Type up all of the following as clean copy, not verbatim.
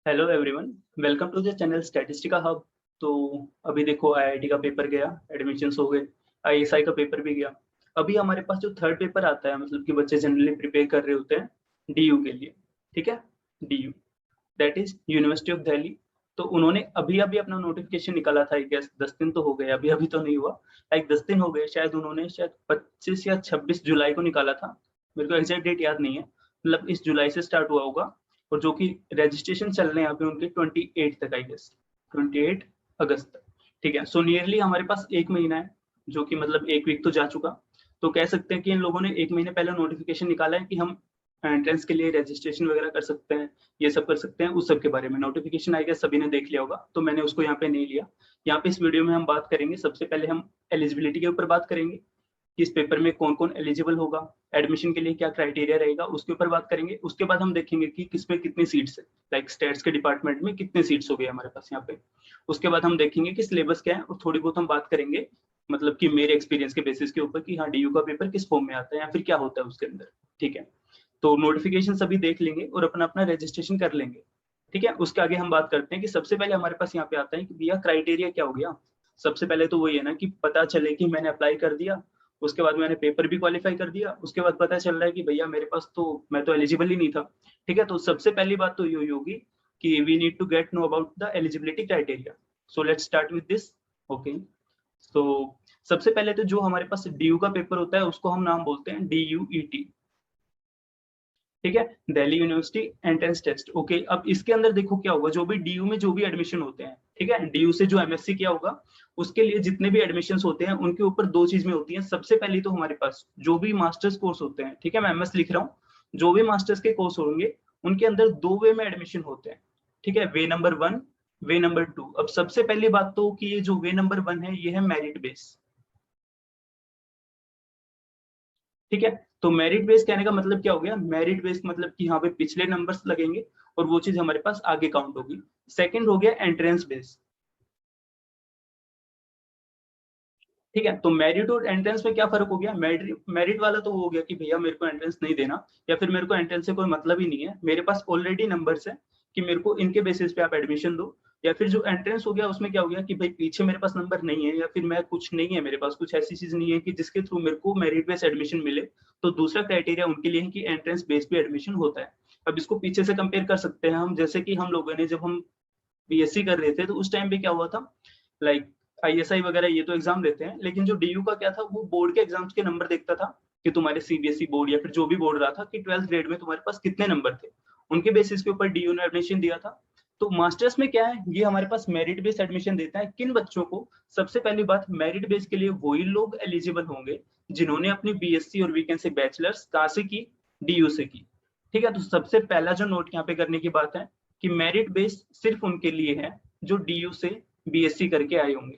Hello everyone, welcome to the channel Statistica hub. तो अभी देखो आईआईटी का पेपर गया, एडमिशन्स हो गए, आईएसआई का पेपर भी गया। अभी हमारे पास जो थर्ड पेपर आता है, मतलब कि बच्चे जनरली प्रिपेयर कर रहे होते हैं डीयू के लिए। ठीक है, DU that is university of Delhi. तो उन्होंने अभी अभी अपना नोटिफिकेशन निकाला था, आई गेस 10 दिन तो हो गए, अभी अभी तो नहीं हुआ, लाइक 10 दिन हो गए शायद। उन्होंने शायद 25 या 26 जुलाई को निकाला था, मेरे को एग्जैक्ट डेट याद नहीं है, मतलब इस जुलाई से स्टार्ट हुआ होगा। और जो कि रजिस्ट्रेशन चल रहे हैं अभी उनके 28 तक, आई गेस 28 अगस्त तक। ठीक है, सो नियरली हमारे पास एक महीना है, जो कि मतलब एक वीक तो जा चुका। तो कह सकते हैं कि इन लोगों ने एक महीने पहले नोटिफिकेशन निकाला है कि हम एंट्रेंस के लिए रजिस्ट्रेशन वगैरह कर सकते हैं, ये सब कर सकते हैं। उस सब के बारे में नोटिफिकेशन आएगा, सभी ने देख लिया होगा, तो मैंने उसको यहाँ पे नहीं लिया। यहाँ पे इस वीडियो में हम बात करेंगे, सबसे पहले हम एलिजिबिलिटी के ऊपर बात करेंगे कि इस पेपर में कौन कौन एलिजिबल होगा, एडमिशन के लिए क्या क्राइटेरिया रहेगा, उसके ऊपर बात करेंगे। उसके बाद हम देखेंगे कि किसमें कितनी सीट्स है, लाइक स्टैट्स के डिपार्टमेंट में कितने सीट्स हो गए हमारे पास यहाँ पे। उसके बाद हम देखेंगे कि सिलेबस क्या है, और थोड़ी बहुत हम बात करेंगे मतलब कि मेरे एक्सपीरियंस के बेसिस के ऊपर कि हाँ डीयू का पेपर किस फॉर्म में आता है या फिर क्या होता है उसके अंदर। ठीक है, तो नोटिफिकेशन सभी देख लेंगे और अपना अपना रजिस्ट्रेशन कर लेंगे। ठीक है, उसके आगे हम बात करते हैं कि सबसे पहले हमारे पास यहाँ पे आता है कि भैया क्राइटेरिया क्या हो गया। सबसे पहले तो वही है ना कि पता चले कि मैंने अप्लाई कर दिया, उसके बाद मैंने पेपर भी क्वालिफाई कर दिया, उसके बाद पता चल रहा है कि भैया मेरे पास तो, मैं तो एलिजिबल ही नहीं था। ठीक है, तो सबसे पहली बात तो यही होगी कि we need to get know about the eligibility criteria. So let's start with this. Okay, तो सबसे पहले तो जो हमारे पास डीयू का पेपर होता है उसको हम नाम बोलते हैं DUET। ठीक है, Delhi university entrance test. Okay, अब इसके अंदर देखो क्या होगा, जो भी डीयू में जो भी एडमिशन होते हैं, ठीक है, डीयू से जो एमएससी किया होगा उसके लिए जितने भी एडमिशन होते हैं उनके ऊपर दो चीजें होती हैं। सबसे पहली तो हमारे पास जो भी मास्टर्स कोर्स होते हैं, ठीक है, मैं एमएस लिख रहा हूँ, जो भी मास्टर्स के कोर्स होंगे उनके अंदर दो वे में एडमिशन होते हैं। ठीक है, वे नंबर 1, वे नंबर 2। अब सबसे पहली बात तो कि ये जो वे नंबर 1 है ये है मेरिट बेस। ठीक है, तो मेरिट बेस कहने का मतलब क्या हो गया, मेरिट बेस मतलब कि यहाँ पे पिछले नंबर्स लगेंगे और वो चीज हमारे पास आगे काउंट होगी। सेकंड हो गया एंट्रेंस बेस। ठीक है, तो मेरिट और एंट्रेंस में क्या फर्क हो गया, मेरिट मेरिट वाला तो वो हो गया कि भैया मेरे को एंट्रेंस नहीं देना, या फिर मेरे को एंट्रेंस से कोई मतलब ही नहीं है, मेरे पास ऑलरेडी नंबर्स है कि मेरे को इनके बेसिस पे आप एडमिशन दो। या फिर जो एंट्रेंस हो गया उसमें क्या हो गया कि भाई पीछे मेरे पास नंबर नहीं है, या फिर मैं कुछ नहीं है, मेरे पास कुछ ऐसी चीज नहीं है कि जिसके थ्रू मेरे को मेरिट बेस एडमिशन मिले। तो दूसरा क्राइटेरिया उनके लिए है कि एंट्रेंस बेस पे एडमिशन होता है। अब इसको पीछे से कंपेयर कर सकते हैं हम, जैसे कि हम लोगों ने जब हम बीएससी कर रहे थे तो उस टाइम पे क्या हुआ था, लाइक आईएसआई वगैरह ये तो एग्जाम देते हैं, लेकिन जो डीयू का क्या था, वो बोर्ड के एग्जाम्स के नंबर देखता था कि तुम्हारे सीबीएसई बोर्ड या फिर जो भी बोर्ड रहा था कि 12th ग्रेड में तुम्हारे पास कितने नंबर थे, उनके बेसिस के ऊपर डीयू ने एडमिशन दिया था। तो मास्टर्स में क्या है, ये हमारे पास मेरिट बेस्ड एडमिशन देता है किन बच्चों को। सबसे पहली बात, मेरिट बेस के लिए वही लोग एलिजिबल होंगे जिन्होंने अपनी बीएससी और वी कैन से बैचलर्स कहाँ से की, डीयू से की। ठीक है, तो सबसे पहला जो नोट यहाँ पे करने की बात है कि मेरिट बेस सिर्फ उनके लिए है जो डीयू से बीएससी करके आए होंगे।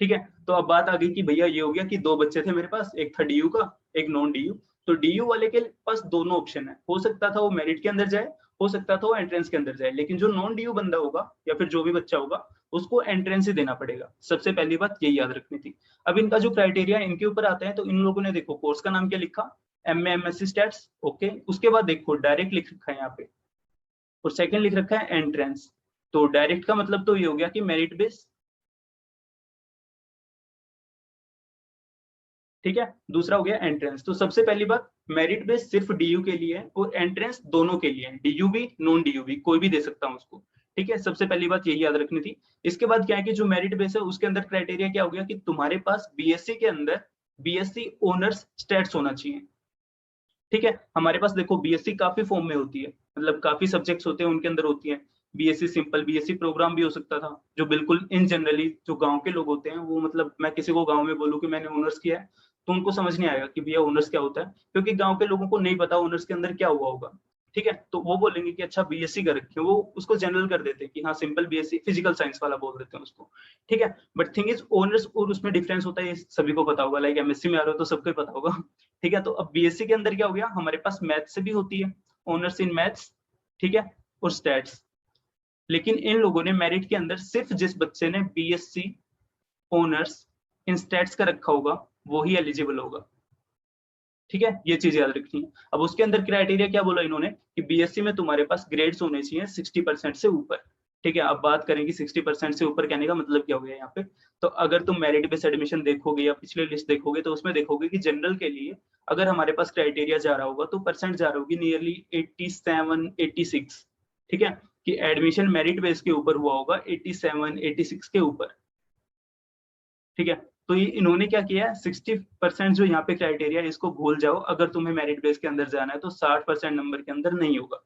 ठीक है, तो अब बात आ गई कि भैया ये हो गया कि दो बच्चे थे मेरे पास, एक था डीयू का, एक नॉन डीयू। तो डीयू वाले के पास दोनों ऑप्शन है, हो सकता था वो मेरिट के अंदर जाए, हो सकता था वो एंट्रेंस के अंदर जाए, लेकिन जो नॉन डीयू बंदा होगा या फिर जो भी बच्चा होगा उसको एंट्रेंस ही देना पड़ेगा। सबसे पहली बात यही याद रखनी थी। अब इनका जो क्राइटेरिया इनके ऊपर आता है, तो इन लोगों ने देखो कोर्स का नाम क्या लिखा, MA MSc स्टैट्स। ओके, उसके बाद देखो डायरेक्ट लिख रखा है यहाँ पे, और सेकंड लिख रखा है एंट्रेंस। तो डायरेक्ट का मतलब तो ये हो गया कि मेरिट बेस। ठीक है, दूसरा हो गया एंट्रेंस। तो सबसे पहली बात, मेरिट बेस सिर्फ डीयू के लिए है और एंट्रेंस दोनों के लिए है, डीयू भी नॉन डीयू भी, कोई भी दे सकता हूं उसको। ठीक है, सबसे पहली बात यही याद रखनी थी। इसके बाद क्या है कि जो मेरिट बेस है उसके अंदर क्राइटेरिया क्या हो गया कि तुम्हारे पास बीएससी के अंदर बीएससी ऑनर्स स्टेट्स होना चाहिए। ठीक है, हमारे पास देखो बीएससी काफी फॉर्म में होती है, मतलब काफी सब्जेक्ट्स होते हैं उनके अंदर होती है। बीएससी सिंपल, बीएससी प्रोग्राम भी हो सकता था, जो बिल्कुल इन जनरली जो गांव के लोग होते हैं वो, मतलब मैं किसी को गांव में बोलूं कि मैंने ऑनर्स किया है तो उनको समझ नहीं आएगा कि भैया ऑनर्स क्या होता है, क्योंकि गांव के लोगों को नहीं पता ऑनर्स के अंदर क्या हुआ होगा। ठीक है, तो वो बोलेंगे कि अच्छा बीएससी कर रखे हैं, वो उसको जनरल कर देते हैं कि हाँ सिंपल बीएससी, फिजिकल साइंस वाला बोल देते हैं उसको। ठीक है, बट थिंग इज ऑनर्स और उसमें डिफरेंस होता है, ये सभी को पता होगा, लाइक एमएससी में आ रहे हो तो सबको पता होगा। ठीक है, तो अब बीएससी के अंदर क्या हो गया, हमारे पास मैथ्स से भी होती है, ऑनर्स इन मैथ्स। ठीक है, और स्टैट्स। लेकिन इन लोगों ने मेरिट के अंदर सिर्फ जिस बच्चे ने बीएससी ऑनर्स इन स्टैट्स का रखा होगा वो ही एलिजिबल होगा। ठीक है, ये चीज याद रखनी है। अब उसके अंदर क्राइटेरिया क्या बोला इन्होंने कि बीएससी में तुम्हारे पास ग्रेड्स होने चाहिए 60% से ऊपर। ठीक है, अब बात करें कि 60% से ऊपर कहने का मतलब क्या हो गया यहाँ पे। तो अगर तुम मेरिट बेस्ड एडमिशन देखोगे या पिछले लिस्ट देखोगे तो उसमें देखोगे कि जनरल के लिए अगर हमारे पास क्राइटेरिया जा रहा होगा तो परसेंट जा रहा होगी नियरली 87 86। ठीक है, कि एडमिशन मेरिट बेस के ऊपर हुआ होगा 87 86 के ऊपर। ठीक है, तो ये इन्होंने क्या किया है 60% जो यहाँ पे क्राइटेरिया है इसको भूल जाओ। अगर तुम्हें मेरिट बेस के अंदर जाना है तो 60% नंबर के अंदर नहीं होगा।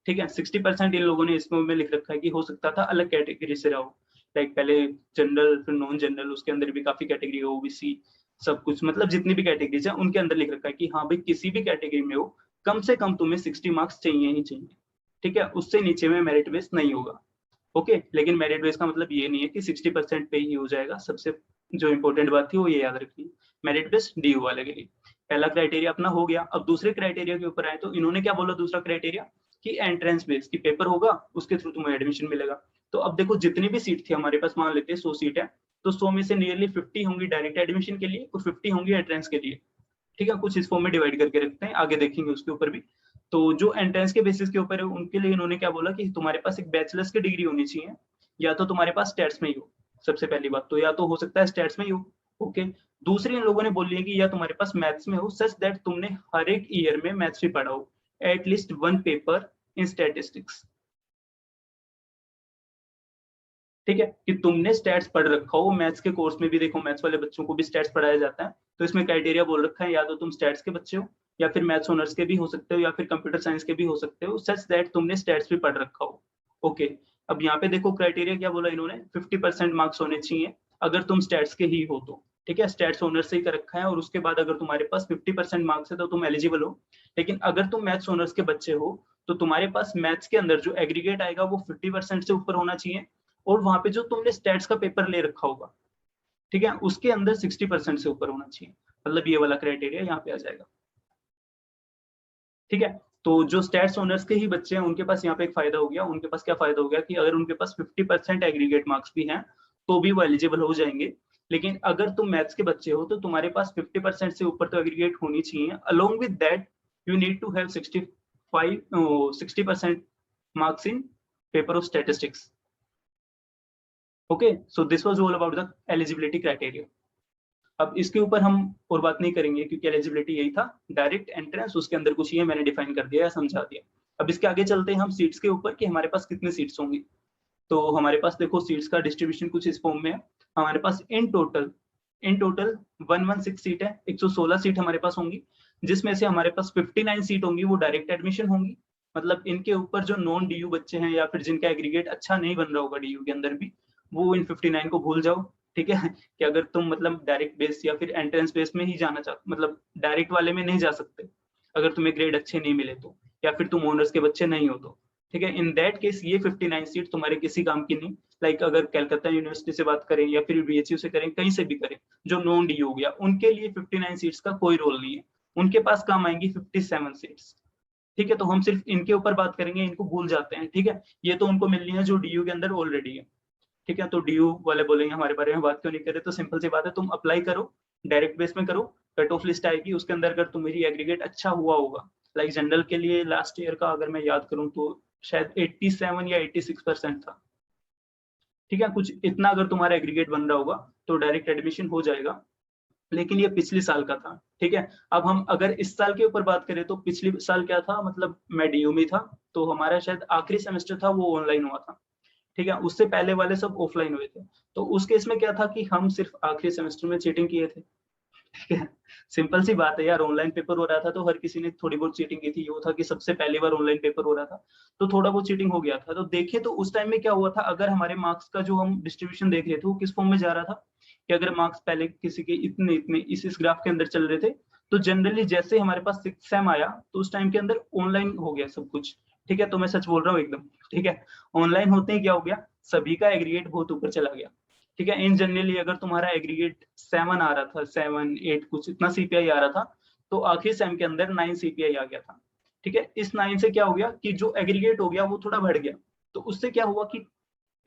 ठीक है, 60% इन लोगों ने इसमें में लिख रखा है कि हो सकता था अलग कैटेगरी से रहो, लाइक पहले जनरल फिर नॉन जनरल, उसके अंदर भी काफी कैटेगरी है, ओबीसी सब कुछ, मतलब जितनी भी कैटेगरीज है उनके अंदर लिख रखा है कि हाँ भाई किसी भी कैटेगरी में हो कम से कम तुम्हें 60 मार्क्स चाहिए ही चाहिए। ठीक है, उससे नीचे में मेरिट बेस नहीं होगा। ओके, लेकिन मेरिट बेस का मतलब ये नहीं है कि 60% पे ही हो जाएगा। सबसे जो इंपॉर्टेंट बात थी वो ये याद रखनी, मेरिट बेस डीयू वाले के लिए पहला क्राइटेरिया अपना हो गया। अब दूसरे क्राइटेरिया के ऊपर आए तो इन्होंने क्या बोला दूसरा क्राइटेरिया कि एंट्रेंस बेस की पेपर होगा उसके थ्रू तुम्हें एडमिशन मिलेगा। तो अब देखो जितनी भी सीट थी हमारे पास, मान लेते हैं 100 सीट है, तो 100 में से नियरली 50 होंगी डायरेक्ट एडमिशन के लिए और 50 होंगी एंट्रेंस के लिए। ठीक है, कुछ इस फॉर्म में डिवाइड करके रखते हैं, आगे देखेंगे उसके ऊपर भी। तो जो एंट्रेंस के बेसिस के ऊपर है उनके लिए इन्होंने क्या बोला कि तुम्हारे पास एक बैचलर्स की डिग्री होनी चाहिए, या तो तुम्हारे पास स्टैट्स में ही हो। सबसे पहली बात तो या तो हो सकता है स्टैट्स में ही हो। ओके, दूसरी इन लोगों ने बोली है कि या तुम्हारे पास मैथ्स में हो सच दैट तुमने हर एक ईयर में मैथ्स भी पढ़ा हो, at least one paper in statistics. ठीक है, कि तुमने स्टैट्स पढ़ रखा हो, मैथ्स के कोर्स में भी देखो मैथ्स वाले बच्चों को भी स्टैट्स पढ़ाया जाता है, तो इसमें क्राइटेरिया बोल रखा है या तो तुम स्टैट्स के बच्चे हो, या फिर मैथ्स ऑनर्स के भी हो सकते हो, या फिर कंप्यूटर साइंस के भी हो सकते हो, सच दैट तुमने स्टैट्स भी पढ़ रखा हो। ओके, अब यहाँ पे देखो क्राइटेरिया क्या बोला इन्होंने, 50% मार्क्स होने चाहिए अगर तुम स्टैट्स के ही हो तो। ठीक है, स्टैट्स ऑनर्स से ही कर रखा है, और उसके बाद अगर तुम्हारे पास 50% मार्क्स है तो तुम एलिजिबल हो। लेकिन अगर तुम मैथ्स ऑनर्स के बच्चे हो तो तुम्हारे पास मैथ्स के अंदर जो एग्रीगेट आएगा वो 50% से ऊपर होना चाहिए, और वहां पे जो तुमने स्टैट्स का पेपर ले रखा होगा, ठीक है, उसके अंदर 60% से ऊपर होना चाहिए। मतलब ये वाला क्राइटेरिया यहाँ पे आ जाएगा। ठीक है, तो जो स्टैट्स ऑनर्स के ही बच्चे हैं उनके पास यहाँ पे एक फायदा हो गया। उनके पास क्या फायदा हो गया कि अगर उनके पास 50% एग्रीगेट मार्क्स भी हैं तो भी वो एलिजिबल हो जाएंगे। लेकिन अगर तुम मैथ्स के बच्चे हो तो तुम्हारे पास 50% से ऊपर तो एग्रीगेट होनी चाहिए। Along with that you need to have 60% marks in paper of statistics. Okay, so this was all about the eligibility criteria. अब इसके ऊपर हम और बात नहीं करेंगे क्योंकि एलिजिबिलिटी यही था, डायरेक्ट एंट्रेंस, उसके अंदर कुछ ये मैंने डिफाइन कर दिया या समझा दिया। अब इसके आगे चलते हैं हम सीट्स के ऊपर कि हमारे पास कितनी सीट्स होंगी। तो हमारे पास देखो सीट्स का डिस्ट्रीब्यूशन कुछ इस फॉर्म में है। हमारे पास इन टोटल 116 सीट है, 116 सीट हमारे पास होंगी, जिसमें से हमारे पास 59 सीट होंगी वो डायरेक्ट एडमिशन होंगी। मतलब इनके ऊपर जो नॉन डीयू बच्चे हैं या फिर जिनका एग्रीगेट अच्छा नहीं बन रहा होगा डीयू के अंदर भी, वो इन 59 को भूल जाओ। ठीक है, कि अगर तुम मतलब डायरेक्ट बेस या फिर एंट्रेंस बेस में ही जाना चाहते, मतलब डायरेक्ट वाले में नहीं जा सकते अगर तुम्हें ग्रेड अच्छे नहीं मिले तो, या फिर तुम ऑनर्स के बच्चे नहीं हो तो। ठीक है, इन दैट केस ये 59 सीट तुम्हारे किसी काम की नहीं। लाइक अगर कलकत्ता यूनिवर्सिटी से बात करें या फिर बीएचयू से करें, कहीं से भी करें, जो नॉन डी हो गया उनके लिए 59 सीट्स का कोई रोल नहीं है। उनके पास काम आएंगी 57 सीट्स। ठीक है, तो हम सिर्फ इनके ऊपर बात करेंगे, इनको भूल जाते हैं। ठीक है, ये तो उनको मिलनी है जो डीयू के अंदर ऑलरेडी है। ठीक है, तो डीयू वाले बोलेंगे हमारे बारे में बात क्यों नहीं करे, तो सिंपल सी बात है, तुम अप्लाई करो, डायरेक्ट बेस में करो, कट ऑफ लिस्ट आएगी उसके अंदर अगर तुम्हारी एग्रीगेट अच्छा हुआ होगा। लाइक जनरल के लिए लास्ट ईयर का अगर मैं याद करूं तो शायद 87 या 86% था। ठीक है, कुछ इतना अगर तुम्हारा एग्रीगेट बन रहा होगा तो डायरेक्ट एडमिशन हो जाएगा। लेकिन ये पिछले साल का था। ठीक है, अब हम अगर इस साल के ऊपर बात करें तो पिछले साल क्या था, मतलब मैं डीयू में था तो हमारा शायद आखिरी सेमेस्टर था वो ऑनलाइन हुआ था। ठीक है, उससे पहले वाले सब ऑफलाइन हुए थे। तो उस केस में क्या था कि हम सिर्फ आखिरी सेमेस्टर में चीटिंग किए थे। ठीक है, सिंपल सी बात है यार, ऑनलाइन पेपर हो रहा था तो हर किसी ने थोड़ी बहुत चीटिंग की थी। ये था कि सबसे पहली बार ऑनलाइन पेपर हो रहा था तो थोड़ा बहुत चीटिंग हो गया था। तो देखे तो उस टाइम में क्या हुआ था, अगर हमारे मार्क्स का जो हम डिस्ट्रीब्यूशन देख रहे थे वो किस फॉर्म में जा रहा था कि अगर मार्क्स पहले किसी के इतने इतने इस ग्राफ के अंदर चल रहे थे, तो जनरली जैसे हमारे पास 6 सेम आया तो उस टाइम के अंदर ऑनलाइन हो गया सब कुछ। ठीक है, तो मैं सच बोल रहा हूँ एकदम। ठीक है, ऑनलाइन होते ही क्या हो गया, सभी का एग्रीगेट बहुत ऊपर चला गया। ठीक है, इन जनरली अगर तुम्हारा एग्रीगेट 7 आ रहा था, 7 8 कुछ इतना सीपीआई आ रहा था, तो आखिरी सेम के अंदर 9 सीपीआई आ गया था। ठीक है, इस 9 से क्या हो गया कि जो एग्रीगेट हो गया वो थोड़ा बढ़ गया। तो उससे क्या हुआ कि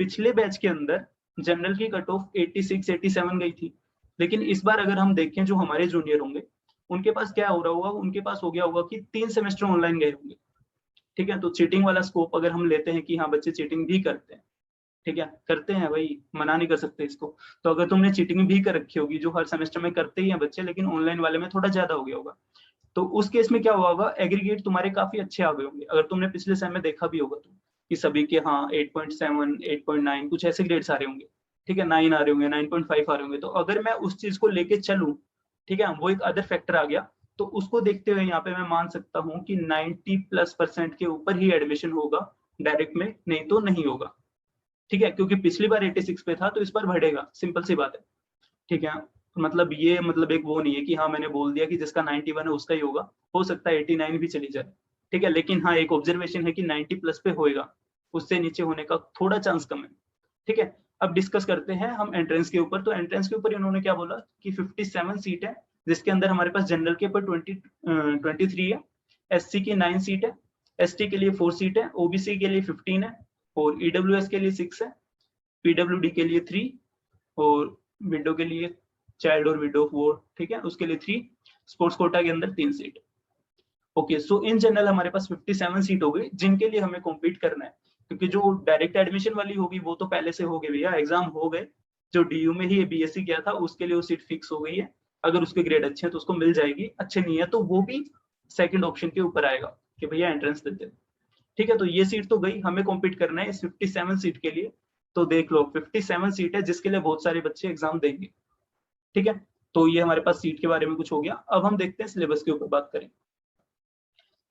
पिछले बैच के अंदर जनरल की कट ऑफ 86 87 गई थी। लेकिन इस बार अगर हम देखें जो हमारे जूनियर होंगे उनके पास क्या हो रहा होगा, उनके पास हो गया होगा कि 3 सेमेस्टर ऑनलाइन गए होंगे, ठीक है। तो चीटिंग वाला स्कोप अगर हम लेते हैं कि हाँ बच्चे चीटिंग भी करते हैं, ठीक है, करते हैं भाई, मना नहीं कर सकते इसको। तो अगर तुमने चीटिंग भी कर रखी होगी, जो हर सेमेस्टर में करते ही हैं बच्चे, लेकिन ऑनलाइन वाले में थोड़ा ज्यादा हो गया होगा, तो उस केस में क्या हुआ होगा, एग्रीगेट तुम्हारे काफी अच्छे आ गए होंगे। अगर तुमने पिछले सेम में देखा भी होगा तो कि सभी के हाँ 8.7 8.9 कुछ ऐसे ग्रेड्स आ रहे होंगे, ठीक है, 9 आ रहे होंगे, 9.5 आ रहे होंगे। तो अगर मैं उस चीज को लेके चलूं, ठीक है, वो एक अदर फैक्टर आ गया, तो उसको देखते हुए यहाँ पे मैं मान सकता हूँ कि 90+% के ऊपर ही एडमिशन होगा डायरेक्ट में, नहीं तो नहीं होगा, ठीक है, क्योंकि पिछली बार 86 पे था तो इस बार बढ़ेगा, सिंपल सी बात है, ठीक है। मतलब ये मतलब एक वो नहीं है कि हाँ मैंने बोल दिया कि जिसका 91 है उसका ही होगा, हो सकता है 89 भी चली जाए, ठीक है, लेकिन हाँ एक ऑब्जर्वेशन है कि 90 प्लस पे होएगा, उससे नीचे होने का थोड़ा चांस कम है, ठीक है। अब डिस्कस करते हैं हम एंट्रेंस के ऊपर। तो एंट्रेंस के ऊपर इन्होंने क्या बोला कि 57 सीट है, जिसके अंदर हमारे पास जनरल के ऊपर 23 है, एससी की 9 सीट है, एसटी के लिए 4 सीट है, ओबीसी के लिए 15 है, और ईडब्ल्यूएस के लिए 6 है, पीडब्ल्यूडी के लिए 3, और विडो के लिए, चाइल्ड और विडो ऑफ वॉर, ठीक है, उसके लिए 3, स्पोर्ट्स कोटा के अंदर 3 seat. Okay, so in general हमारे पास 57 सीट हो गई जिनके लिए हमें कॉम्पीट करना है, क्योंकि जो डायरेक्ट एडमिशन वाली होगी वो तो पहले से हो गई भैया, एग्जाम हो गए। जो डीयू में ही बीएससी किया था उसके लिए वो सीट फिक्स हो गई है, अगर उसके ग्रेड अच्छे हैं तो उसको मिल जाएगी, अच्छे नहीं है तो वो भी सेकंड ऑप्शन के ऊपर आएगा कि भैया एंट्रेंस देते हैं, ठीक है। तो ये सीट तो गई, हमें कॉम्पीट करना है इस 57 सीट के लिए। तो देख लो 57 सीट है जिसके लिए बहुत सारे बच्चे एग्जाम देंगे, ठीक है। तो ये हमारे पास सीट के बारे में कुछ हो गया। अब हम देखते हैं सिलेबस के ऊपर बात करें।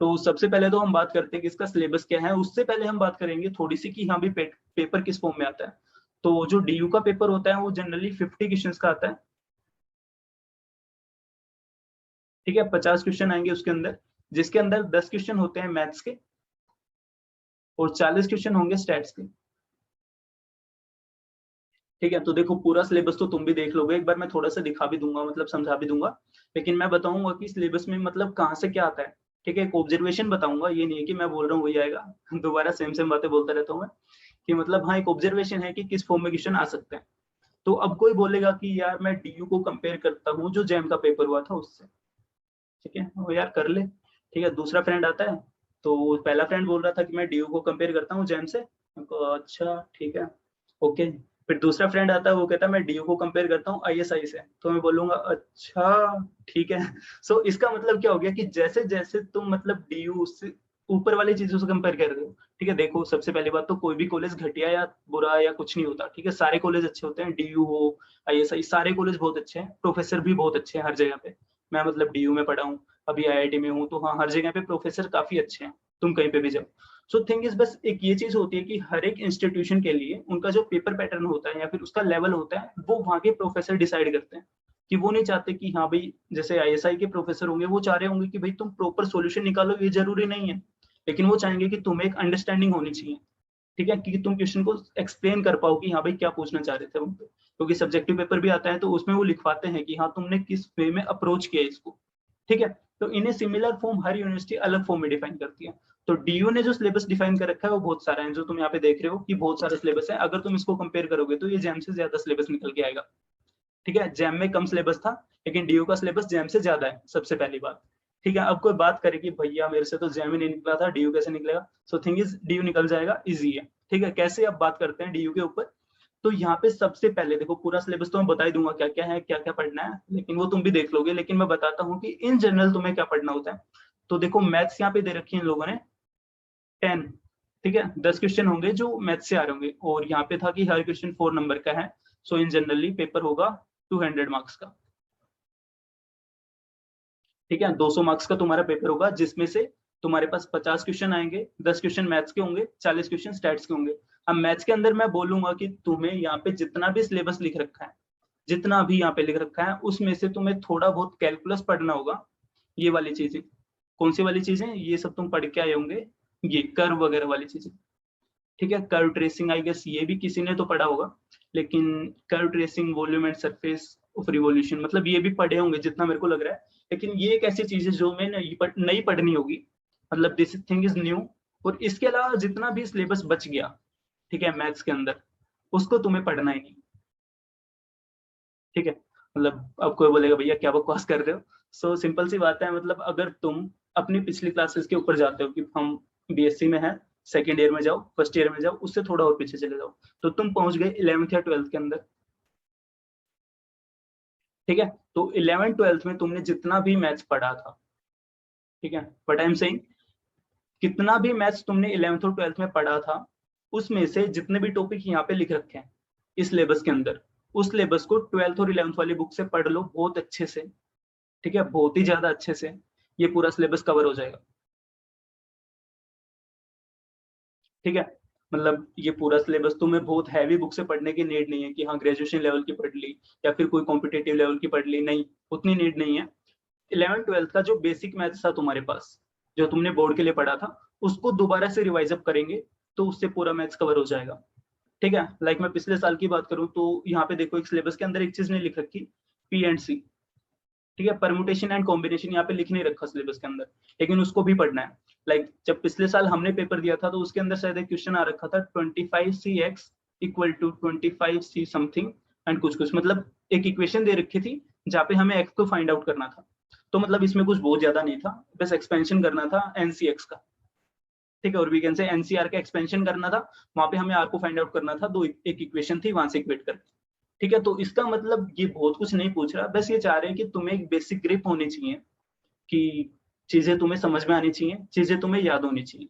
तो सबसे पहले तो हम बात करते हैं कि इसका सिलेबस क्या है, उससे पहले हम बात करेंगे थोड़ी सी कि हाँ भी पेपर किस फॉर्म में आता है। तो जो डीयू का पेपर होता है वो जनरली 50 क्वेश्चंस का आता है, ठीक है, 50 क्वेश्चन आएंगे उसके अंदर, जिसके अंदर 10 क्वेश्चन होते हैं मैथ्स के और 40 क्वेश्चन होंगे स्टैट्स के, ठीक है। तो देखो पूरा सिलेबस तो तुम भी देख लोगे, एक बार मैं थोड़ा सा दिखा भी दूंगा, मतलब समझा भी दूंगा, लेकिन मैं बताऊंगा कि सिलेबस में मतलब कहाँ से क्या आता है, ठीक है। एक ऑब्जर्वेशन बताऊंगा, ये नहीं है कि मैं बोल रहा हूँ वही आएगा दोबारा सेम सेम बातें बोलता रहता हूँ मैं, कि मतलब हाँ एक ऑब्जर्वेशन है कि किस फॉर्म में क्वेश्चन आ सकते हैं। तो अब कोई बोलेगा कि यार मैं डीयू को कंपेयर करता हूँ जो जैम का पेपर हुआ था उससे, ठीक है, वो यार कर ले, ठीक है। दूसरा फ्रेंड आता है, तो पहला फ्रेंड बोल रहा था कि मैं डीयू को कंपेयर करता हूँ जैम से, अच्छा ठीक है, ओके। फिर दूसरा फ्रेंड आता है, वो कहता है मैं डीयू को कंपेयर करता हूँ आईएसआई से, तो मैं बोलूंगा अच्छा ठीक है। सो इसका मतलब क्या हो गया कि जैसे जैसे तुम मतलब डीयू से ऊपर वाली चीजों से कंपेयर कर रहे हो, ठीक है। देखो सबसे पहली बात तो कोई भी कॉलेज घटिया या बुरा या कुछ नहीं होता, ठीक है, सारे कॉलेज अच्छे होते हैं, डीयू हो आईएसआई सारे कॉलेज बहुत अच्छे हैं, प्रोफेसर भी बहुत अच्छे हैं हर जगह पे। मैं मतलब डीयू में पढ़ा हूँ, अभी आईआईटी में हूँ, तो हाँ हर जगह पे प्रोफेसर काफी अच्छे हैं, तुम कहीं पे भी जाओ। सो थिंग इज बस एक ये चीज होती है कि हर एक इंस्टीट्यूशन के लिए उनका जो पेपर पैटर्न होता है या फिर उसका लेवल होता है वो वहाँ के प्रोफेसर डिसाइड करते हैं, कि वो नहीं चाहते कि हाँ भाई जैसे आईएसआई के प्रोफेसर होंगे वो चाह रहे होंगे कि भाई तुम प्रॉपर सॉल्यूशन निकालो, ये जरूरी नहीं है, लेकिन वो चाहेंगे कि तुम्हें एक अंडरस्टैंडिंग होनी चाहिए, ठीक है, कि तुम क्वेश्चन को एक्सप्लेन कर पाओ कि हाँ भाई क्या पूछना चाह रहे थे उनको, क्योंकि सब्जेक्टिव पेपर भी आता है तो उसमें वो लिखवाते हैं कि हाँ तुमने किस वे में अप्रोच किया इसको, ठीक है। तो इन्हें सिमिलर फॉर्म हर यूनिवर्सिटी अलग फॉर्म में डिफाइन करती है। तो डीयू ने जो सिलेबस डिफाइन कर रखा है वो बहुत सारा है, जो तुम यहाँ पे देख रहे हो कि बहुत सारा सिलेबस है, अगर तुम इसको कंपेयर करोगे तो ये जैम से ज्यादा सिलेबस निकल के आएगा, ठीक है। जैम में कम सिलेबस था, लेकिन डीयू का सिलेबस जैम से ज्यादा है, सबसे पहली बात, ठीक है। अब कोई बात करे कि भैया मेरे से तो जैम ही नहीं निकला था, डीयू कैसे निकलेगा, सो थिंग इज डीयू निकल जाएगा, इजी है, ठीक है। कैसे अब बात करते हैं डीयू के ऊपर। तो यहाँ पे सबसे पहले देखो पूरा सिलेबस तो मैं बता ही दूंगा क्या क्या है, क्या क्या पढ़ना है, लेकिन वो तुम भी देख लोगे, लेकिन मैं बताता हूँ कि इन जनरल तुम्हें क्या पढ़ना होता है। तो देखो मैथ्स यहाँ पे दे रखी है इन लोगों ने 10, ठीक है, 10 क्वेश्चन होंगे जो मैथ से आ रहे होंगे, और यहाँ पे था कि हर क्वेश्चन 4 नंबर का है। सो इन जनरली पेपर होगा 200 मार्क्स का, ठीक है, 200 मार्क्स का तुम्हारा पेपर होगा, जिसमें से तुम्हारे पास 50 क्वेश्चन आएंगे, 10 क्वेश्चन मैथ्स के होंगे, 40 क्वेश्चन स्टैट्स के होंगे। अब मैथ्स के अंदर मैं बोलूंगा कि तुम्हें यहाँ पे जितना भी सिलेबस लिख रखा है, जितना भी यहाँ पे लिख रखा है उसमें से तुम्हें थोड़ा बहुत कैलकुलस पढ़ना होगा, ये वाली चीजें, कौन सी वाली चीजें, ये सब तुम पढ़ के आए होंगे, ये कर्व वगैरह वाली चीजें, ठीक है। कर्व ट्रेसिंग आई गेस ये भी किसी ने तो पढ़ा होगा, लेकिन curve tracing, volume and surface of revolution, मतलब ये भी पढ़े होंगे जितना मेरे को लग रहा है, लेकिन ये एक ऐसी चीज है जो मैं नहीं पढ़नी होगी, मतलब दिस थिंग इज न्यू। और इसके अलावा जितना भी सिलेबस बच गया, ठीक है, मैथ्स के अंदर, उसको तुम्हें पढ़ना ही नहीं, ठीक है। मतलब अब कोई बोलेगा भैया क्या बकवास कर रहे हो, सो सिंपल सी बात है, मतलब अगर तुम अपनी पिछली क्लासेस के ऊपर जाते हो कि हम बीएससी में हैं, सेकेंड ईयर में जाओ, फर्स्ट ईयर में जाओ, उससे थोड़ा और पीछे चले जाओ, तो तुम पहुंच गए 11th या 12th के अंदर। ठीक है, तो 11th 12th में तुमने जितना भी मैथ्स पढ़ा था, ठीक है, बट आई एम सेइंग कितना भी मैथ्स तुमने 11th और 12th में पढ़ा था, उसमें से जितने भी टॉपिक यहाँ पे लिख रखे हैं इस सिलेबस के अंदर, उस सिलेबस को 12th और 11th वाली बुक से पढ़ लो बहुत अच्छे से। ठीक है, बहुत ही ज्यादा अच्छे से ये पूरा सिलेबस कवर हो जाएगा। ठीक है, मतलब ये पूरा सिलेबस तुम्हें बहुत हैवी बुक से पढ़ने की नीड नहीं है कि हाँ ग्रेजुएशन लेवल की पढ़ ली या फिर कोई कॉम्पिटेटिव लेवल की पढ़ ली, नहीं, उतनी नीड नहीं है। 11th 12th का जो बेसिक मैथ्स था तुम्हारे पास, जो तुमने बोर्ड के लिए पढ़ा था, उसको दोबारा से रिवाइज अप करेंगे तो उससे पूरा मैथ्स कवर हो जाएगा। ठीक है, लाइक मैं पिछले साल की बात करूं तो यहाँ पे देखो एक सिलेबस के अंदर एक चीज नहीं लिख रखी, पी एंड सी। ठीक है, परमुटेशन एंड कॉम्बिनेशन यहाँ पे लिख नहीं रखा सिलेबस के अंदर, लेकिन उसको भी पढ़ना है। लाइक जब पिछले साल हमने पेपर दिया था तो उसके अंदर शायद एक क्वेश्चन आ रखा था 25cx equal to 25c something and कुछ कुछ, मतलब एक इक्वेशन दे रखी थी जहाँ पे हमें x को फाइंड आउट करना था। तो मतलब इसमें कुछ बहुत ज्यादा नहीं था, बस एक्सपेंशन करना था एनसीएक्स का। ठीक है, और वी कैन से एनसीआर का एक्सपेंशन करना था, वहां पे हमें आर को फाइंड आउट करना था, दो एक इक्वेशन थी वहां से इक्वेट करके। ठीक है, तो इसका मतलब ये बहुत कुछ नहीं पूछ रहा, बस ये चाह रहे हैं कि तुम्हें एक बेसिक ग्रिप होनी चाहिए कि चीजें तुम्हें समझ में आनी चाहिए, चीजें तुम्हें याद होनी चाहिए।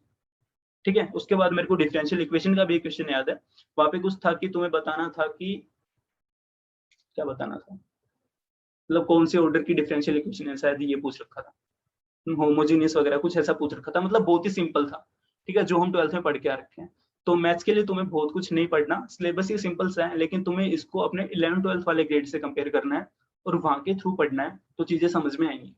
ठीक है, उसके बाद मेरे को डिफरेंशियल इक्वेशन का भी क्वेश्चन याद है, वहां पे कुछ था कि तुम्हें बताना था कि क्या बताना था, मतलब कौन से ऑर्डर की डिफरेंशियल इक्वेशन है, शायद ये पूछ रखा था, होमोजीनियस वगैरह कुछ ऐसा पूछ रखा था, मतलब बहुत ही सिंपल था। ठीक है, जो हम 12th में पढ़ के आ रखे हैं। तो मैथ्स के लिए तुम्हें बहुत कुछ नहीं पढ़ना, सिलेबस ही सिंपल सा है, लेकिन तुम्हें इसको अपने 11 12th वाले ग्रेड से कंपेयर करना है और वहां के थ्रू पढ़ना है, तो चीजें समझ में आएंगी।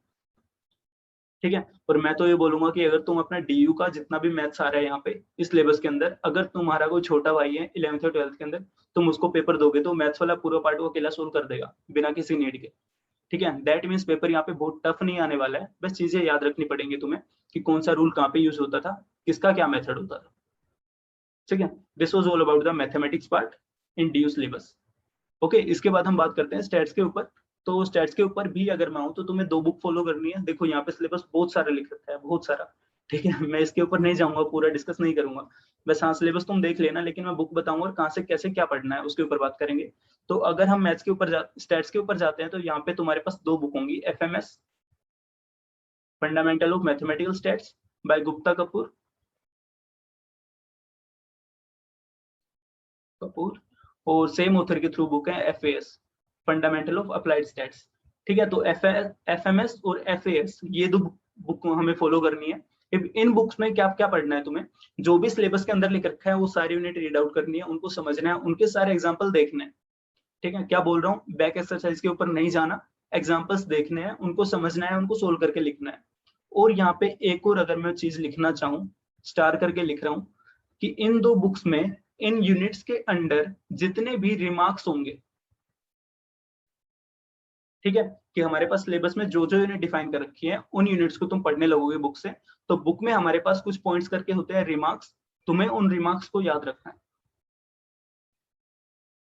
ठीक है, और मैं तो ये बोलूंगा कि अगर तुम अपना डीयू का जितना भी मैथ्स आ रहा है यहाँ पे इस सिलेबस के अंदर, अगर तुम्हारा कोई छोटा भाई है 11th और 12th के अंदर, तुम उसको पेपर दोगे तो मैथ्स वाला पूरा पार्ट वो अकेला सोल्व कर देगा बिना किसी नीड के। ठीक है, दैट मीन्स पेपर यहाँ पे बहुत टफ नहीं आने वाला है, बस चीजें याद रखनी पड़ेंगी तुम्हें कि कौन सा रूल कहाँ पे यूज होता था, किसका क्या मेथड होता था। ठीक है, this was all about the mathematics part in due syllabus. Okay, इसके बाद हम बात करते हैं स्टैट्स के ऊपर। तो स्टैट्स के ऊपर भी अगर मैं हूं तो तुम्हें दो बुक फॉलो करनी है। देखो यहाँ पे सिलेबस बहुत सारा लिख रखा है, बहुत सारा। ठीक है, मैं इसके ऊपर नहीं जाऊंगा, पूरा डिस्कस नहीं करूंगा, बस हाँ सिलेबस तुम देख लेना, लेकिन मैं बुक बताऊंगा और कहाँ से कैसे क्या पढ़ना है उसके ऊपर बात करेंगे। तो अगर हम मैथ्स के ऊपर स्टैट्स के ऊपर जाते हैं तो यहाँ पे तुम्हारे पास दो बुक होंगी, FMS fundamental of mathematical stats by Gupta Kapoor Kapoor, और सेम ऑथर के थ्रू बुक है FAS fundamental of applied stats. ठीक है, तो एफएमएस और एफएएस ये दो बुक हमें फॉलो करनी है। इन बुक्स में क्या क्या पढ़ना है तुम्हें, जो भी सिलेबस के अंदर लिख रखा है वो सारी यूनिट रीड आउट करनी है, उनको समझना है, उनके सारे एग्जाम्पल देखने हैं। ठीक है, क्या बोल रहा हूँ, बैक एक्सरसाइज के ऊपर नहीं जाना, एग्जाम्पल्स देखने हैं, उनको समझना है, उनको सोल्व करके लिखना है। और यहाँ पे एक और अगर मैं चीज लिखना चाहूँ, स्टार करके लिख रहा हूँ कि इन दो बुक्स में इन यूनिट्स के अंडर जितने भी रिमार्क्स होंगे, ठीक है, कि हमारे पास सिलेबस में जो जो यूनिट डिफाइन कर रखी है उन यूनिट्स को तुम पढ़ने लगोगे बुक से, तो बुक में हमारे पास कुछ पॉइंट्स करके होते हैं रिमार्क्स, तुम्हें उन रिमार्क्स को याद रखना है।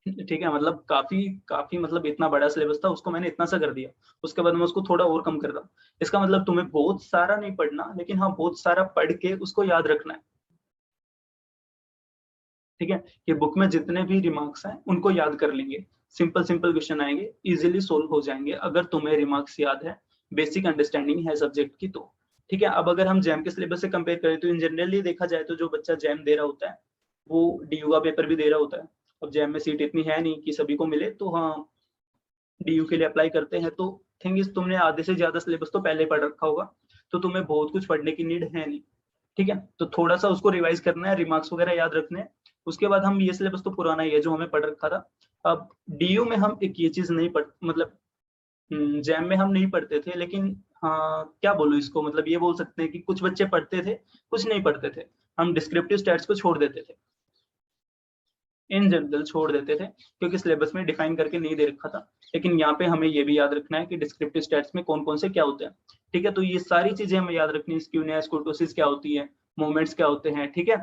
ठीक है, मतलब काफी काफी मतलब इतना बड़ा सिलेबस था, उसको मैंने इतना सा कर दिया, उसके बाद मैं उसको थोड़ा और कम कर रहा हूँ। इसका मतलब तुम्हें बहुत सारा नहीं पढ़ना, लेकिन हाँ बहुत सारा पढ़ के उसको याद रखना है। ठीक है, कि बुक में जितने भी रिमार्क्स हैं उनको याद कर लेंगे, सिंपल सिंपल क्वेश्चन आएंगे, इजीली सोल्व हो जाएंगे अगर तुम्हें रिमार्क्स याद है, बेसिक अंडरस्टैंडिंग है सब्जेक्ट की तो। ठीक है, अब अगर हम जैम के सिलेबस से कंपेयर करें तो इन जनरली देखा जाए तो जो बच्चा जैम दे रहा होता है वो डीयू का पेपर भी दे रहा होता है। अब जैम में सीट इतनी है नहीं कि सभी को मिले, तो हाँ डीयू के लिए अप्लाई करते हैं, तो थिंग इज तुमने आधे से ज्यादा सिलेबस तो पहले पढ़ रखा होगा, तो तुम्हें बहुत कुछ पढ़ने की नीड है नहीं। ठीक है, तो थोड़ा सा उसको रिवाइज करना है, रिमार्क्स वगैरह याद रखने हैं। उसके बाद हम ये सिलेबस तो पुराना ही है जो हमें पढ़ रखा था। अब डीयू में हम एक ये चीज नहीं पढ़, मतलब जैम में हम नहीं पढ़ते थे, लेकिन हाँ क्या बोलूं इसको, मतलब ये बोल सकते हैं कि कुछ बच्चे पढ़ते थे, कुछ नहीं पढ़ते थे। हम डिस्क्रिप्टिव स्टैट्स को छोड़ देते थे, इन जनरल छोड़ देते थे, क्योंकि सिलेबस में डिफाइन करके नहीं दे रखा था। लेकिन यहाँ पे हमें ये भी याद रखना है कि डिस्क्रिप्टिव स्टैट्स में कौन कौन से क्या होते हैं। ठीक है, तो ये सारी चीजें हमें याद रखनी है, स्क्यूनेस कुर्टोसिस क्या होती है, मोमेंट्स क्या होते हैं। ठीक है,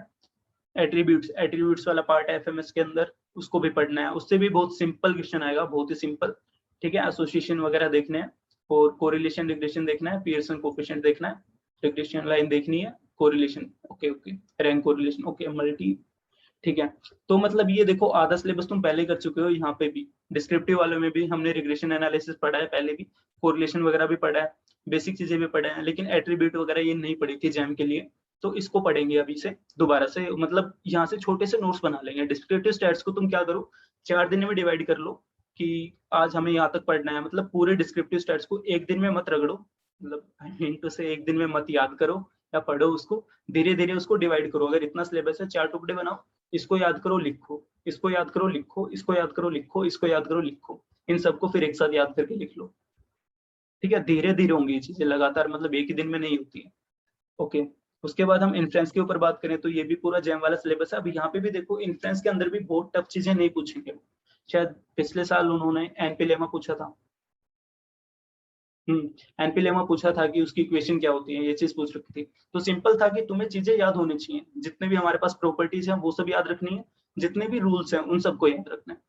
एट्रीब्यूट्स वाला पार्ट है एफएमएस के अंदर, उसको भी पढ़ना है, उससे भी बहुत सिंपल क्वेश्चन आएगा, बहुत ही सिंपल। ठीक है, एसोसिएशन वगैरह देखने हैं, और कोरिलेशन रिग्रेशन देखना है, पियर्सन कोफिशिएंट देखना है, रिग्रेशन लाइन देखनी है, correlation okay okay, rank correlation okay, multi ठीक है। तो मतलब ये देखो आधा सिलेबस तुम पहले कर चुके हो, यहाँ पे भी डिस्क्रिप्टिव वालों में भी हमने रिग्रेशन एनालिसिस पढ़ा है पहले भी, कोरिलेशन वगैरह भी पढ़ा है, बेसिक चीजें भी पढ़े हैं, लेकिन एट्रीब्यूट वगैरह ये नहीं पढ़ी थी जैम के लिए, तो इसको पढ़ेंगे अभी से दोबारा से, मतलब यहाँ से छोटे से नोट्स बना लेंगे। डिस्क्रिप्टिव स्टैट्स को तुम क्या करो, 4 दिन में डिवाइड कर लो कि आज हमें यहाँ तक पढ़ना है, मतलब पूरे डिस्क्रिप्टिव स्टैट्स को एक दिन में मत रगड़ो, मतलब हिंट से एक दिन में मत याद करो या पढ़ो उसको, धीरे धीरे उसको डिवाइड करो। अगर इतना सिलेबस है 4 टुकड़े बनाओ, इसको याद करो लिखो, इसको याद करो लिखो, इसको याद करो लिखो, इसको याद करो लिखो, इन सबको फिर एक साथ याद करके लिख लो। ठीक है, धीरे धीरे होंगी ये चीजें, लगातार मतलब एक ही दिन में नहीं होती है। ओके, उसके बाद हम इन्फ्लुएंस के ऊपर बात करें तो ये भी पूरा जैम वाला सिलेबस है। अब यहाँ पे भी देखो इन्फ्लुएंस के अंदर भी बहुत टफ चीजें नहीं पूछेंगे, शायद पिछले साल उन्होंने एनपी लेमा पूछा था, एनपी लेमा पूछा था कि उसकी इक्वेशन क्या होती है, ये चीज पूछ रखी थी। तो सिंपल था कि तुम्हें चीजें याद होनी चाहिए, जितने भी हमारे पास प्रॉपर्टीज हैं वो सब याद रखनी है, जितने भी रूल्स हैं उन सबको याद रखना है।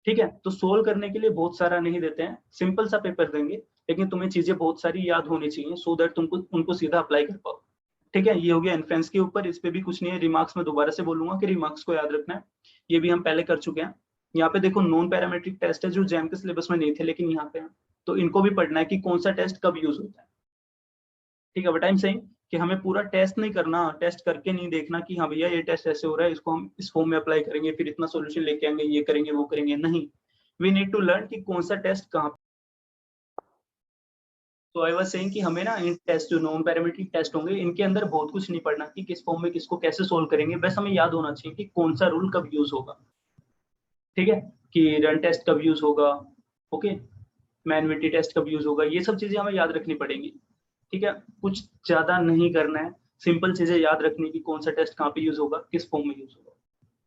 ठीक है, तो सोल्व करने के लिए बहुत सारा नहीं देते हैं, सिंपल सा पेपर देंगे, लेकिन तुम्हें चीजें बहुत सारी याद होनी चाहिए सो दैट तुमको उनको सीधा अप्लाई कर पाओ। ठीक है, ये हो गया इन्फ्लुएंस के ऊपर, इस पे भी कुछ नहीं है। रिमार्क्स में दोबारा से बोलूंगा कि रिमार्क्स को याद रखना है, ये भी हम पहले कर चुके हैं। यहाँ पे देखो नॉन पैरामेट्रिक टेस्ट है जो जैम के सिलेबस में नहीं थे लेकिन यहाँ पे है, तो इनको भी पढ़ना है कि कौन सा टेस्ट कब यूज होता है। ठीक है, बट आई एम सेइंग कि हमें पूरा टेस्ट नहीं करना, टेस्ट करके नहीं देखना कि हाँ भैया ये टेस्ट ऐसे हो रहा है, इसको हम इस फॉर्म में अप्लाई करेंगे, फिर इतना सोल्यूशन लेके आएंगे, ये करेंगे वो करेंगे, नहीं। वी नीड टू लर्न कि कौन सा टेस्ट कहाँ। तो आई वाज सेइंग कि हमें ना इन टेस्ट जो नॉन पैरामेट्रिक टेस्ट होंगे इनके अंदर बहुत कुछ नहीं पढ़ना कि किस फॉर्म में किसको कैसे सोल्व करेंगे, बस हमें याद होना चाहिए कि कौन सा रूल कब यूज होगा। ठीक है, कि रन टेस्ट कब यूज होगा, ओके, मैनविटी टेस्ट कब यूज होगा, ये सब चीजें हमें याद रखनी पड़ेंगी। ठीक है, कुछ ज्यादा नहीं करना है, सिंपल चीजें याद रखनी कि कौन सा टेस्ट कहाँ पे यूज होगा, किस फॉर्म में यूज होगा।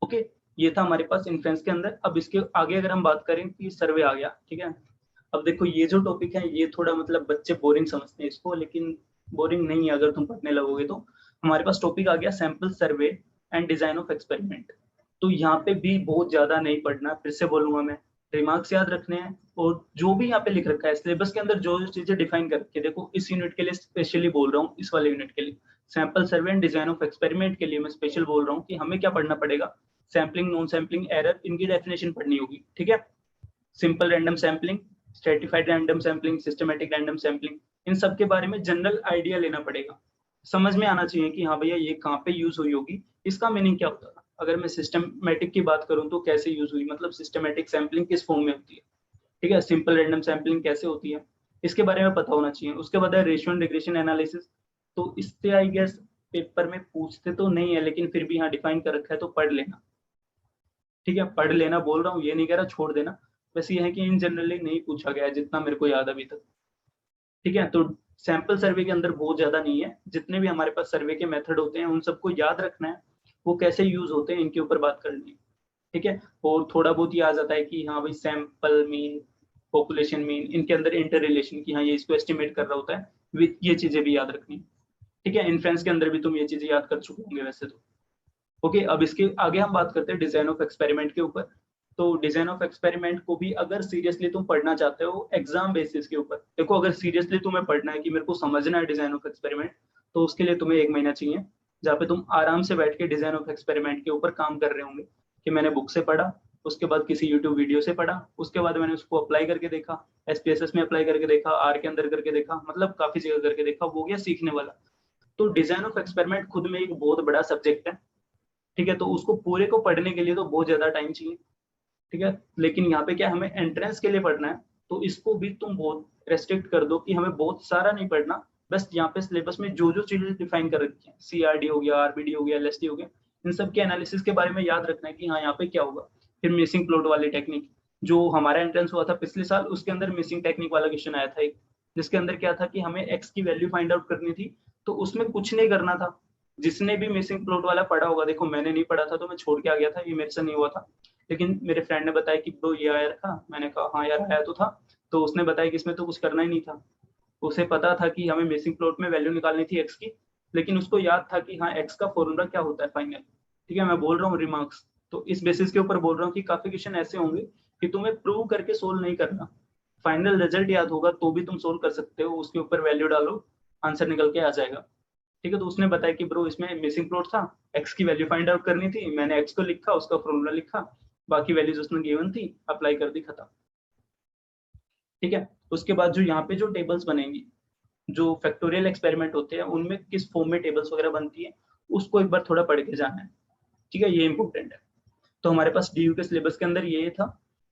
ओके, ये था हमारे पास इन्फ्लुएंस के अंदर। अब इसके आगे अगर हम बात करें कि सर्वे आ गया, ठीक है। अब देखो ये जो टॉपिक है ये थोड़ा मतलब बच्चे बोरिंग समझते हैं इसको, लेकिन बोरिंग नहीं है अगर तुम पढ़ने लगोगे तो। हमारे पास टॉपिक आ गया sample survey and design of experiment. तो यहाँ पे भी बहुत ज्यादा नहीं पढ़ना, फिर से बोलूंगा मैं, रिमार्क्स याद रखने हैं, और जो भी यहाँ पे लिख रखा है सिलेबस के अंदर जो जो चीजें डिफाइन कर रखी है, देखो इस यूनिट के लिए स्पेशली बोल रहा हूँ, इस वाले यूनिट के लिए sample survey and design of experiment के लिए मैं स्पेशल बोल रहा हूँ कि हमें क्या पढ़ना पड़ेगा, सैम्पलिंग, नॉन सैम्पलिंग, एरर, इनकी डेफिनेशन पढ़नी होगी। ठीक है, simple random sampling, stratified random sampling, systematic random sampling, इन सब के बारे में जनरल आइडिया लेना पड़ेगा। समझ में आना चाहिए कि हाँ भैया ये कहाँ पे यूज हुई होगी, इसका मीनिंग क्या होता है। अगर मैं सिस्टमैटिक की बात करूँ तो कैसे यूज हुई, मतलब सिस्टमैटिक सैम्पलिंग किस फॉर्म में होती है, ठीक है, सिंपल रैंडम सैम्पलिंग कैसे होती है, इसके बारे में पता होना चाहिए। उसके बाद है रेशियो एंड रिग्रेशन एनालिसिस, तो इससे आई गेस पेपर में पूछते तो नहीं है लेकिन फिर भी यहाँ डिफाइन कर रखा है तो पढ़ लेना। ठीक है, पढ़ लेना बोल रहा हूँ, ये नहीं कह रहा छोड़ देना, बस ये है कि इन जनरली नहीं पूछा गया है जितना मेरे को याद अभी तक। ठीक है, तो सैंपल सर्वे के अंदर बहुत ज्यादा नहीं है, जितने भी हमारे पास सर्वे के मेथड होते हैं उन सबको याद रखना है, वो कैसे यूज होते हैं इनके ऊपर बात करनी है। ठीक है, और थोड़ा बहुत ये आ जाता है कि हाँ भाई सैंपल मीन, पॉपुलेशन मीन, इनके अंदर इंटर रिलेशन की हाँ ये इसको एस्टिमेट कर रहा होता है, विथ ये चीजें भी याद रखनी। ठीक है, इन्फ्लुएंस के अंदर भी तुम ये चीजें याद कर चुके होंगे वैसे तो। ओके, अब इसके आगे हम बात करते हैं डिजाइन ऑफ एक्सपेरिमेंट के ऊपर। तो डिजाइन ऑफ एक्सपेरिमेंट को भी अगर सीरियसली तुम पढ़ना चाहते हो एग्जाम बेसिस के ऊपर, देखो अगर सीरियसली तुम्हें पढ़ना है कि मेरे को समझना है डिजाइन ऑफ एक्सपेरिमेंट, तो उसके लिए तुम्हें 1 महीना चाहिए, जहाँ पे तुम आराम से बैठ के डिजाइन ऑफ एक्सपेरिमेंट के ऊपर काम कर रहे होंगे कि मैंने बुक से पढ़ा, उसके बाद किसी यूट्यूब वीडियो से पढ़ा, उसके बाद मैंने उसको अप्लाई करके देखा, एसपीएसएस में अप्लाई करके देखा, आर के अंदर करके देखा, मतलब काफी जगह करके देखा, वो गया सीखने वाला। तो डिजाइन ऑफ एक्सपेरिमेंट खुद में एक बहुत बड़ा सब्जेक्ट है। ठीक है, तो उसको पूरे को पढ़ने के लिए तो बहुत ज्यादा टाइम चाहिए। ठीक है, लेकिन यहाँ पे क्या हमें एंट्रेंस के लिए पढ़ना है, तो इसको भी तुम बहुत रेस्ट्रिक्ट कर दो कि हमें बहुत सारा नहीं पढ़ना, बस यहाँ पे सिलेबस में जो जो चीजें डिफाइन कर रखी है, सीआरडी हो गया, आरबीडी हो गया, एलएसडी हो गया, इन सब के एनालिसिस के बारे में याद रखना है कि हाँ यहाँ पे क्या होगा। फिर मिसिंग प्लॉट वाली टेक्निक, जो हमारा एंट्रेंस हुआ था पिछले साल, उसके अंदर मिसिंग टेक्निक वाला क्वेश्चन आया था एक, जिसके अंदर क्या था कि हमें एक्स की वैल्यू फाइंड आउट करनी थी, तो उसमें कुछ नहीं करना था। जिसने भी मिसिंग प्लॉट वाला पढ़ा होगा, देखो मैंने नहीं पढ़ा था तो मैं छोड़ के आ गया था, ये मेरे से नहीं हुआ था, लेकिन मेरे फ्रेंड ने बताया कि ब्रो ये आया था, मैंने कहा हाँ यार आया तो था, तो उसने बताया कि इसमें तो कुछ करना ही नहीं था। उसे पता था कि हमें मिसिंग प्लॉट में वैल्यू निकालनी थी एक्स की, लेकिन उसको याद था कि हाँ एक्स का फॉर्मूला क्या होता है फाइनल। ठीक है, मैं बोल रहा हूँ रिमार्क्स, तो इस बेसिस के ऊपर बोल रहा हूँ कि काफी क्वेश्चन ऐसे होंगे कि तुम्हें प्रूव करके सोल्व नहीं करना, फाइनल रिजल्ट याद होगा तो भी तुम सोल्व कर सकते हो, उसके ऊपर वैल्यू डालो, आंसर निकल के आ जाएगा। ठीक है, तो उसने बताया कि ब्रो इसमें मिसिंग प्लॉट था, एक्स की वैल्यू फाइंड आउट करनी थी, मैंने एक्स को लिखा, उसका फॉर्मूला लिखा, बाकी वैल्यूज उसने गिवन थी, अप्लाई कर दी, खत्म। ठीक है, उसके बाद जो यहाँ पे जो टेबल्स बनेंगी, जो फैक्टोरियल एक्सपेरिमेंट होते हैं उनमें किस फॉर्म में टेबल्स वगैरह बनती है, उसको एक बार थोड़ा पढ़ के जाना है। ठीक है, ये इंपॉर्टेंट है। तो हमारे पास डीयू के सिलेबस के अंदर ये था,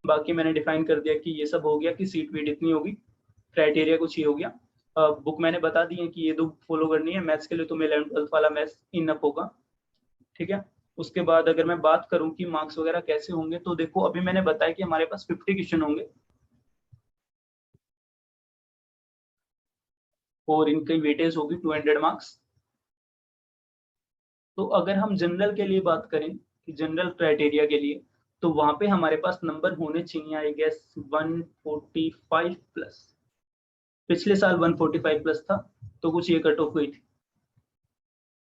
बाकी मैंने डिफाइन कर दिया कि ये सब हो गया कि सीट वीट इतनी होगी, क्राइटेरिया कुछ ये हो गया। बुक मैंने बता दी है कि ये दो फॉलो करनी है, मैथ्स के लिए तुम्हें 11th वाला मैथ्स इनफ होगा। ठीक है, उसके बाद अगर मैं बात करूं कि मार्क्स वगैरह कैसे होंगे, तो देखो अभी मैंने बताया कि हमारे पास 50 क्वेश्चन होंगे और इनकी वेटेज होगी 200 मार्क्स। तो अगर हम जनरल के लिए बात करें कि जनरल क्राइटेरिया के लिए, तो वहां पे हमारे पास नंबर होने चाहिए आई गेस 145 प्लस। पिछले साल 145 प्लस था, तो कुछ ये कट ऑफ हुई थी।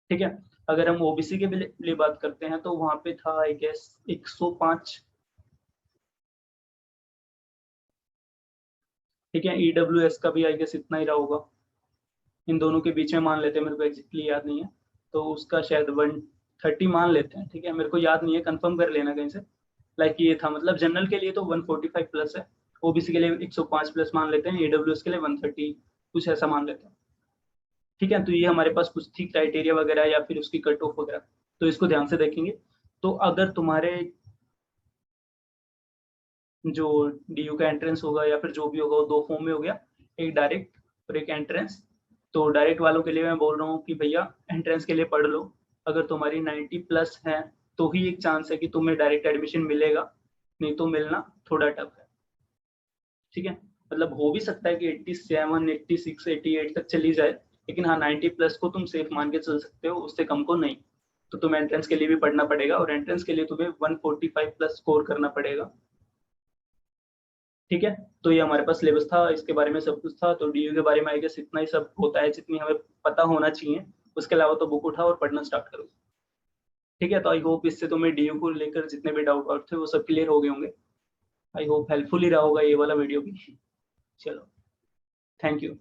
ठीक है, अगर हम ओबीसी के लिए बात करते हैं तो वहां पे था आई गेस 105। ठीक है, ईडब्ल्यूएस का भी आई गेस इतना ही रहा होगा, इन दोनों के बीच में मान लेते हैं, मेरे को एग्जैक्टली याद नहीं है, तो उसका शायद 130 मान लेते हैं। ठीक है, मेरे को याद नहीं है, कंफर्म कर लेना कहीं से। लाइक ये था, मतलब जनरल के लिए तो 145 प्लस है, ओबीसी के लिए 105 प्लस मान लेते हैं, ईडब्ल्यूएस के लिए 130 कुछ ऐसा मान लेते हैं। ठीक है, तो ये हमारे पास कुछ थी क्राइटेरिया वगैरह या फिर उसकी कट ऑफ वगैरह, तो इसको ध्यान से देखेंगे। तो अगर तुम्हारे जो डीयू का एंट्रेंस होगा या फिर जो भी होगा वो दो फॉर्म में हो गया, एक डायरेक्ट और एक एंट्रेंस। तो डायरेक्ट वालों के लिए मैं बोल रहा हूँ कि भैया एंट्रेंस के लिए पढ़ लो, अगर तुम्हारी 90 प्लस है तो ही एक चांस है कि तुम्हें डायरेक्ट एडमिशन मिलेगा, नहीं तो मिलना थोड़ा टफ है। ठीक है, मतलब हो भी सकता है कि 87, 86, 88 तक चली जाए, लेकिन हाँ 90 प्लस को तुम सेफ मान के चल सकते हो, उससे कम को नहीं। तो तुम्हें एंट्रेंस के लिए भी पढ़ना पड़ेगा और एंट्रेंस के लिए तुम्हें 145 प्लस स्कोर करना पड़ेगा। ठीक है, तो ये हमारे पास सिलेबस था, इसके बारे में सब कुछ था। तो डीयू के बारे में आई गेस इतना ही सब होता है जितनी हमें पता होना चाहिए, उसके अलावा तो बुक उठाओ और पढ़ना स्टार्ट करो। ठीक है, तो आई होप इससे तुम्हें डीयू को लेकर जितने भी डाउट थे वो सब क्लियर हो गए होंगे। आई होप हेल्पफुल ही रहा होगा ये वाला वीडियो भी। चलो, थैंक यू।